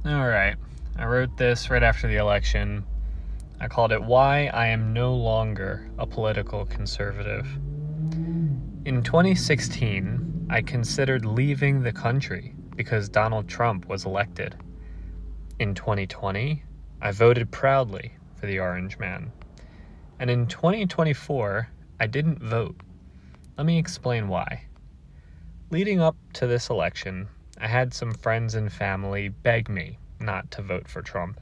Alright, I wrote this right after the election. I called it Why I Am No Longer a Political Conservative. In 2016, I considered leaving the country because Donald Trump was elected. In 2020, I voted proudly for the Orange Man. And in 2024, I didn't vote. Let me explain why. Leading up to this election, I had some friends and family beg me not to vote for Trump.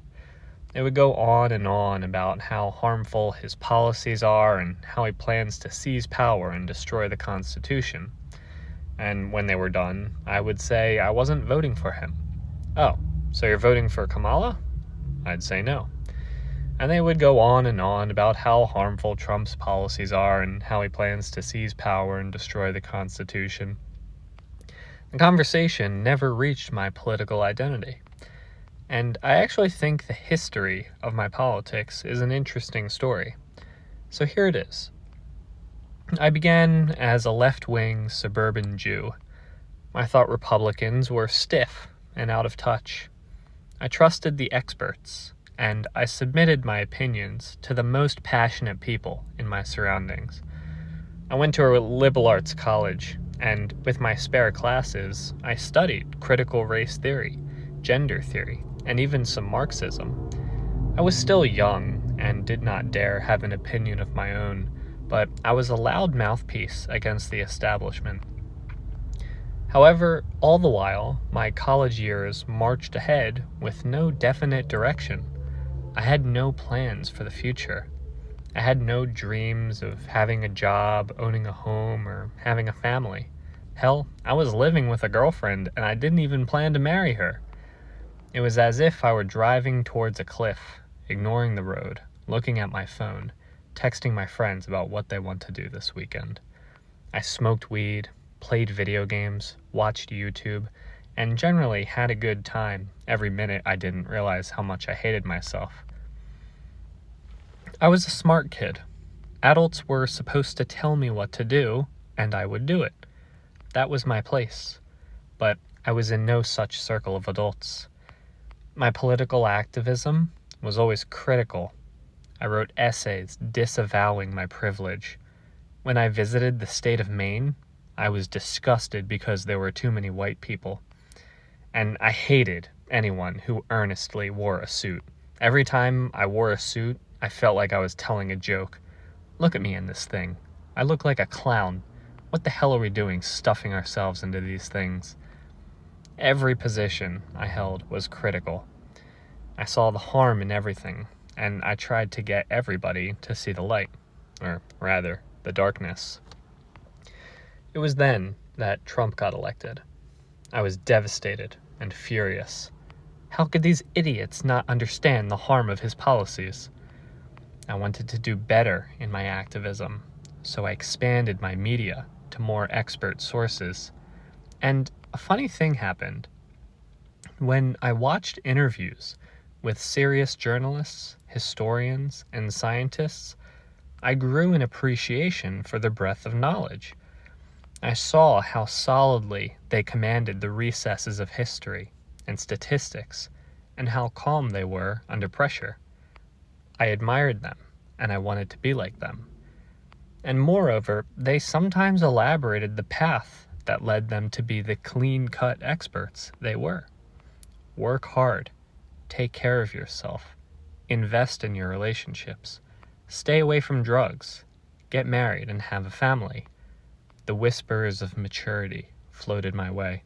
They would go on and on about how harmful his policies are and how he plans to seize power and destroy the Constitution. And when they were done, I would say I wasn't voting for him. Oh, so you're voting for Kamala? I'd say no. And they would go on and on about how harmful Trump's policies are and how he plans to seize power and destroy the Constitution. The conversation never reached my political identity. And I actually think the history of my politics is an interesting story. So here it is. I began as a left-wing suburban Jew. I thought Republicans were stiff and out of touch. I trusted the experts, and I submitted my opinions to the most passionate people in my surroundings. I went to a liberal arts college, and with my spare classes, I studied critical race theory, gender theory, and even some Marxism. I was still young and did not dare have an opinion of my own, but I was a loud mouthpiece against the establishment. However, all the while, my college years marched ahead with no definite direction. I had no plans for the future. I had no dreams of having a job, owning a home, or having a family. Hell, I was living with a girlfriend and I didn't even plan to marry her. It was as if I were driving towards a cliff, ignoring the road, looking at my phone, texting my friends about what they want to do this weekend. I smoked weed, played video games, watched YouTube, and generally had a good time every minute I didn't realize how much I hated myself. I was a smart kid. Adults were supposed to tell me what to do, and I would do it. That was my place. But I was in no such circle of adults. My political activism was always critical. I wrote essays disavowing my privilege. When I visited the state of Maine, I was disgusted because there were too many white people. And I hated anyone who earnestly wore a suit. Every time I wore a suit, I felt like I was telling a joke. Look at me in this thing. I look like a clown. What the hell are we doing stuffing ourselves into these things? Every position I held was critical. I saw the harm in everything, and I tried to get everybody to see the light, or rather, the darkness. It was then that Trump got elected. I was devastated and furious. How could these idiots not understand the harm of his policies? I wanted to do better in my activism, so I expanded my media to more expert sources. And a funny thing happened. When I watched interviews with serious journalists, historians, and scientists, I grew an appreciation for their breadth of knowledge. I saw how solidly they commanded the recesses of history and statistics, and how calm they were under pressure. I admired them, and I wanted to be like them. And moreover, they sometimes elaborated the path that led them to be the clean-cut experts they were. Work hard, take care of yourself, invest in your relationships, stay away from drugs, get married and have a family. The whispers of maturity floated my way.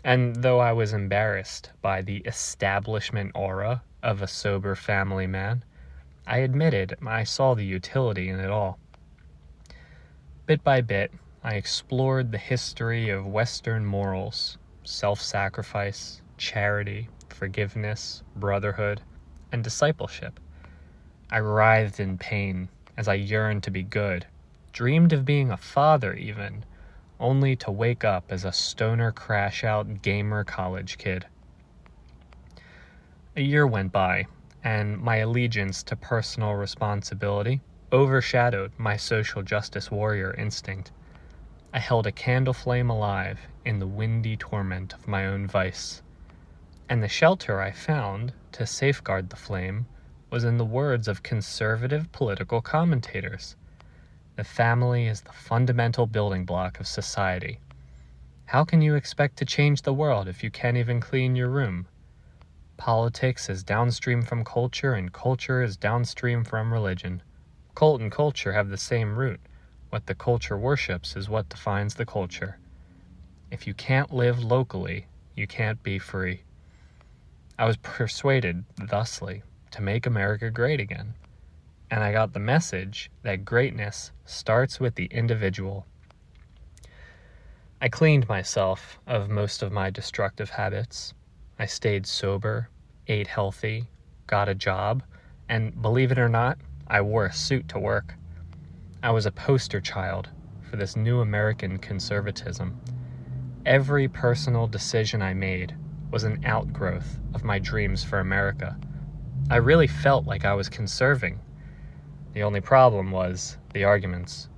And though I was embarrassed by the establishment aura of a sober family man, I admitted I saw the utility in it all. Bit by bit, I explored the history of Western morals, self-sacrifice, charity, forgiveness, brotherhood, and discipleship. I writhed in pain as I yearned to be good, dreamed of being a father even, only to wake up as a stoner crash-out gamer college kid. A year went by, and my allegiance to personal responsibility overshadowed my social justice warrior instinct. I held a candle flame alive in the windy torment of my own vice. And the shelter I found to safeguard the flame was in the words of conservative political commentators. The family is the fundamental building block of society. How can you expect to change the world if you can't even clean your room? Politics is downstream from culture, and culture is downstream from religion. Cult and culture have the same root. What the culture worships is what defines the culture. If you can't live locally, you can't be free. I was persuaded, thusly, to make America great again. And I got the message that greatness starts with the individual. I cleaned myself of most of my destructive habits. I stayed sober, ate healthy, got a job, and believe it or not, I wore a suit to work. I was a poster child for this new American conservatism. Every personal decision I made was an outgrowth of my dreams for America. I really felt like I was conserving. The only problem was the arguments.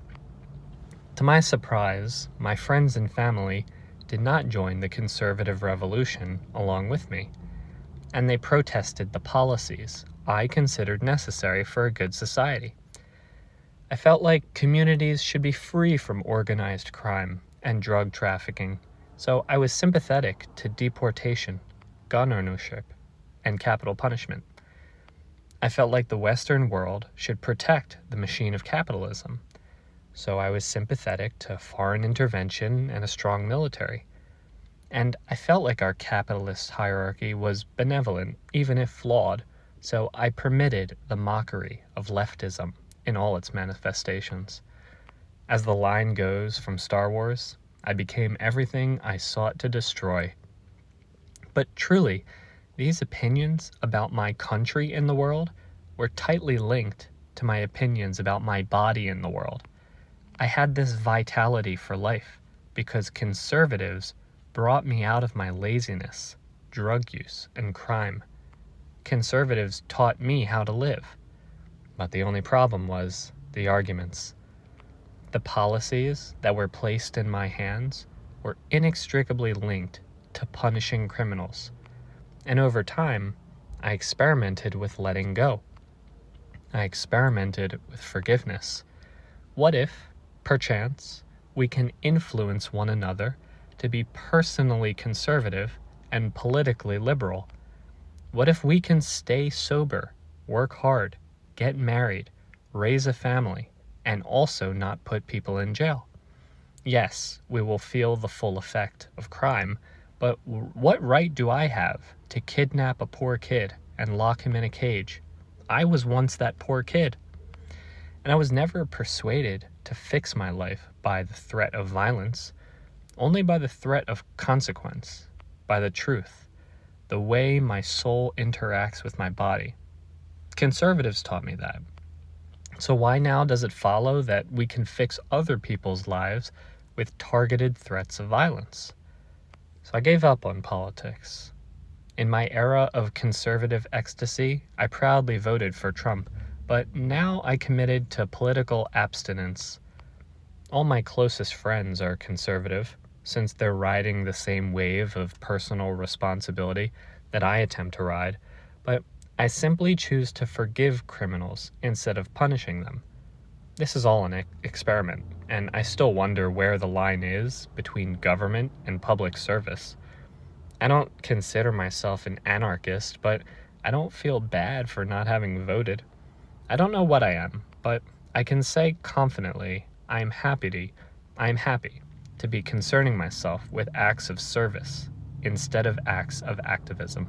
To my surprise, my friends and family did not join the conservative revolution along with me, and they protested the policies I considered necessary for a good society. I felt like communities should be free from organized crime and drug trafficking, so I was sympathetic to deportation, gun ownership, and capital punishment. I felt like the Western world should protect the machine of capitalism, so I was sympathetic to foreign intervention and a strong military. And I felt like our capitalist hierarchy was benevolent, even if flawed, so I permitted the mockery of leftism in all its manifestations. As the line goes from Star Wars, I became everything I sought to destroy. But truly, these opinions about my country in the world were tightly linked to my opinions about my body in the world. I had this vitality for life because conservatives brought me out of my laziness, drug use, and crime. Conservatives taught me how to live. But the only problem was the arguments. The policies that were placed in my hands were inextricably linked to punishing criminals. And over time, I experimented with letting go. I experimented with forgiveness. What if, perchance, we can influence one another to be personally conservative and politically liberal? What if we can stay sober, work hard, get married, raise a family, and also not put people in jail? Yes, we will feel the full effect of crime, but what right do I have to kidnap a poor kid and lock him in a cage? I was once that poor kid. And I was never persuaded to fix my life by the threat of violence, only by the threat of consequence, by the truth, the way my soul interacts with my body. Conservatives taught me that. So why now does it follow that we can fix other people's lives with targeted threats of violence? So I gave up on politics. In my era of conservative ecstasy, I proudly voted for Trump, but now I committed to political abstinence. All my closest friends are conservative, since they're riding the same wave of personal responsibility that I attempt to ride, but I simply choose to forgive criminals instead of punishing them. This is all an experiment, and I still wonder where the line is between government and public service. I don't consider myself an anarchist, but I don't feel bad for not having voted. I don't know what I am, but I can say confidently I am happy to be concerning myself with acts of service instead of acts of activism.